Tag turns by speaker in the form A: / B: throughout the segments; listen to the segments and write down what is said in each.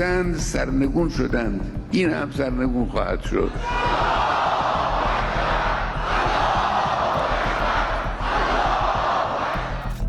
A: بودند سرنگون شدند. این هم سرنگون خواهد شد.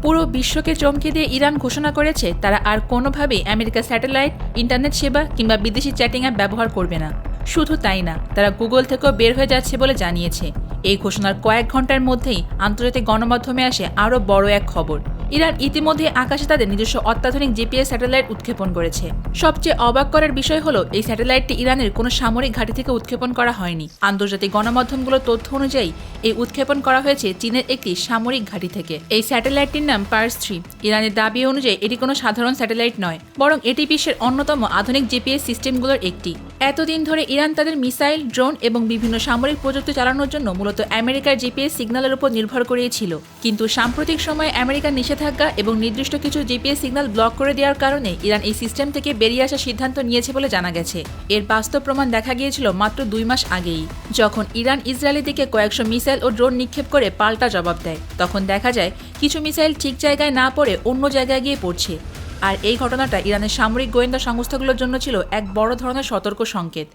B: পুরো বিশ্বকে চমকে দিয়ে ইরান ঘোষণা করেছে তারা আর কোনোভাবেই আমেরিকার স্যাটেলাইট, ইন্টারনেট সেবা কিংবা বিদেশি চ্যাটিং অ্যাপ ব্যবহার করবে না। শুধু তাই না, তারা গুগল থেকেও বের হয়ে যাচ্ছে বলে জানিয়েছে। এই ঘোষণার কয়েক ঘন্টার মধ্যেই আন্তর্জাতিক গণমাধ্যমে আসে আরও বড় এক খবর। ইরান ইতিমধ্যে আকাশে তাদের নিজস্ব অত্যাধুনিক জিপিএস স্যাটেলাইট উৎক্ষেপণ করেছে। সবচেয়ে অবাক করার বিষয় হলো এই স্যাটেলাইটটি ইরানের কোনো সামরিক ঘাঁটি থেকে উৎক্ষেপণ করা হয়নি। আন্তর্জাতিক গণমাধ্যমগুলোর তথ্য অনুযায়ী এই উৎক্ষেপণ করা হয়েছে চীনের একটি সামরিক ঘাঁটি থেকে। এই স্যাটেলাইটটির নাম পার্স 3। ইরানের দাবি অনুযায়ী এটি কোনো সাধারণ স্যাটেলাইট নয়, বরং এটি বিশ্বের অন্যতম আধুনিক জিপিএস সিস্টেমগুলোর একটি। এতদিন ধরে ইরান তাদের মিসাইল, ড্রোন এবং বিভিন্ন সামরিক প্রযুক্তি চালানোর জন্য মূলত আমেরিকার জিপিএস সিগন্যালের উপর নির্ভর করেছিল। কিন্তু সাম্প্রতিক সময়ে আমেরিকার নিষেধাজ্ঞা এবং নির্দিষ্ট কিছু জিপিএস সিগন্যাল ব্লক করে দেওয়ার কারণে ইরান এই সিস্টেম থেকে বেরিয়ে আসার সিদ্ধান্ত নিয়েছে বলে জানা গেছে। এর বাস্তব প্রমাণ দেখা গিয়েছিল মাত্র 2 মাস আগেই, যখন ইরান ইসরায়েলের দিকে কয়েকশো মিসাইল ও ড্রোন নিক্ষেপ করে পাল্টা জবাব দেয়। তখন দেখা যায় কিছু মিসাইল ঠিক জায়গায় না পড়ে অন্য জায়গায় গিয়ে পড়ছে। আর এই ঘটনাটা ইরানের সামরিক গোয়েন্দা সংস্থাগুলোর জন্য ছিল এক বড় ধরনের সতর্ক সংকেত।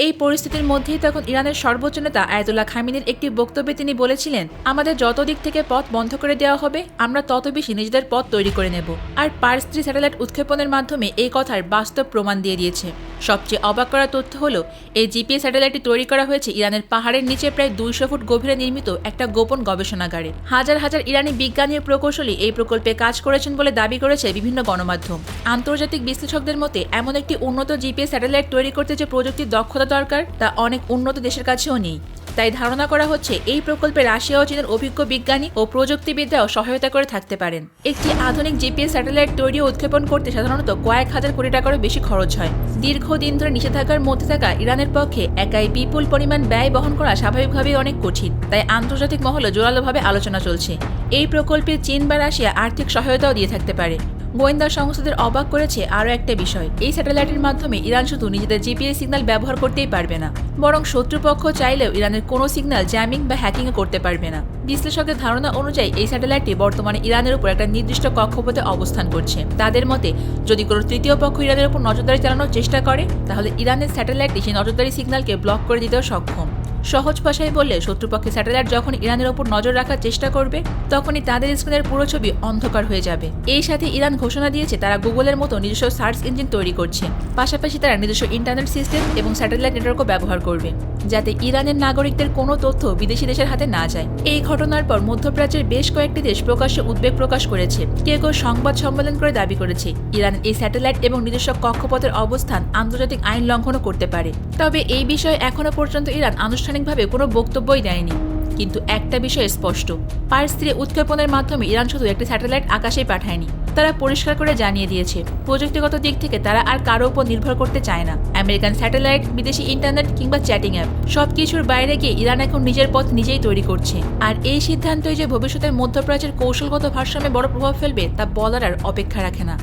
B: এই পরিস্থিতির মধ্যেই তখন ইরানের সর্বোচ্চ নেতা আয়াতুল্লাহ খামেনির একটি বক্তব্যে তিনি বলেছিলেন, আমাদের যত দিক থেকে পথ বন্ধ করে দেওয়া হবে আমরা তত বেশি নিজেদের পথ তৈরি করে নেব। আর পার্স 3 স্যাটেলাইট উৎক্ষেপণের মাধ্যমে এই কথার বাস্তব প্রমাণ দিয়ে দিয়েছে। সবচেয়ে অবাক করা তথ্য হলো এই জিপিএস স্যাটেলাইটটি তৈরি করা হয়েছে ইরানের পাহাড়ের নিচে প্রায় 200 ফুট গভীরে নির্মিত একটা গোপন গবেষণাগারে। হাজার হাজার ইরানি বিজ্ঞানী ও প্রকৌশলী এই প্রকল্পে কাজ করেছেন বলে দাবি করেছে বিভিন্ন গণমাধ্যম। আন্তর্জাতিক বিশ্লেষকদের মতে এমন একটি উন্নত জিপিএস স্যাটেলাইট তৈরি করতে যে প্রযুক্তির দক্ষতা দরকার তা অনেক উন্নত দেশের কাছেও নেই। তাই ধারণা করা হচ্ছে এই প্রকল্পে রাশিয়া ও চীনের অভিজ্ঞ বিজ্ঞানী ও প্রযুক্তিবিদরাও সহায়তা করে থাকতে পারেন। একটি আধুনিক জিপিএস স্যাটেলাইট তৈরি ও উৎক্ষেপণ করতে সাধারণত কয়েক হাজার কোটি টাকারও বেশি খরচ হয়। দীর্ঘদিন ধরে নিষেধাজ্ঞার মধ্যে থাকা ইরানের পক্ষে একাই বিপুল পরিমাণ ব্যয় বহন করা স্বাভাবিকভাবেই অনেক কঠিন। তাই আন্তর্জাতিক মহলে জোরালোভাবে আলোচনা চলছে। এই প্রকল্পে চীন বা রাশিয়া আর্থিক সহায়তাও দিয়ে থাকতে পারে। গোয়েন্দা সংস্থাদের অবাক করেছে আরও একটা বিষয়, এই স্যাটেলাইটের মাধ্যমে ইরান শুধু নিজেদের জিপিএস সিগন্যাল ব্যবহার করতেই পারবে না, বরং শত্রুপক্ষ চাইলেও ইরানের কোনো সিগন্যাল জ্যামিং বা হ্যাকিংও করতে পারবে না। বিশ্লেষকের ধারণা অনুযায়ী এই স্যাটেলাইটটি বর্তমানে ইরানের উপর একটা নির্দিষ্ট কক্ষপথে অবস্থান করছে। তাদের মতে যদি কোনো তৃতীয় পক্ষ ইরানের উপর নজরদারি চালানোর চেষ্টা করে তাহলে ইরানের স্যাটেলাইটটি সেই নজরদারি সিগন্যালকে ব্লক করে দিতেও সক্ষম। সহজ ভাষায় বললে শত্রুপক্ষের স্যাটেলাইট যখন ইরানের ওপর নজর রাখার চেষ্টা করবে তখনই তাদের স্ক্রিনের পুরো ছবি অন্ধকার হয়ে যাবে। এই সাথে ইরান ঘোষণা দিয়েছে তারা গুগলের মতো নিজস্ব সার্চ ইঞ্জিন তৈরি করছে। পাশাপাশি তারা নিজস্ব ইন্টারনেট সিস্টেম এবং স্যাটেলাইট নেটওয়ার্কও ব্যবহার করবে, যাতে ইরানের নাগরিকদের কোনো তথ্য বিদেশি দেশের হাতে না যায়। এই ঘটনার পর মধ্যপ্রাচ্যের বেশ কয়েকটি দেশ প্রকাশ্যে উদ্বেগ প্রকাশ করেছে। কেউ কেউ সংবাদ সম্মেলন করে দাবি করেছে ইরানের এই স্যাটেলাইট এবং নিজস্ব কক্ষপথের অবস্থান আন্তর্জাতিক আইন লঙ্ঘনও করতে পারে। তবে এই বিষয়ে এখনো পর্যন্ত ইরান আনুষ্ঠানিকভাবে কোনো বক্তব্যই দেয়নি। কিন্তু একটা বিষয় স্পষ্ট, পার্স 3 উৎক্ষেপণের মাধ্যমে ইরান শুধু একটি স্যাটেলাইট আকাশেই পাঠায়নি, তারা পরিষ্কার করে জানিয়ে দিয়েছে প্রযুক্তিগত দিক থেকে তারা আর কারো উপর নির্ভর করতে চায় না। আমেরিকান স্যাটেলাইট, বিদেশি ইন্টারনেট কিংবা চ্যাটিং অ্যাপ সবকিছুর বাইরে গিয়ে ইরান এখন নিজের পথ নিজেই তৈরি করছে। আর এই সিদ্ধান্তই যে ভবিষ্যতের মধ্যপ্রাচ্যের কৌশলগত ভারসাম্যে বড় প্রভাব ফেলবে তা বলার আর অপেক্ষা রাখে না।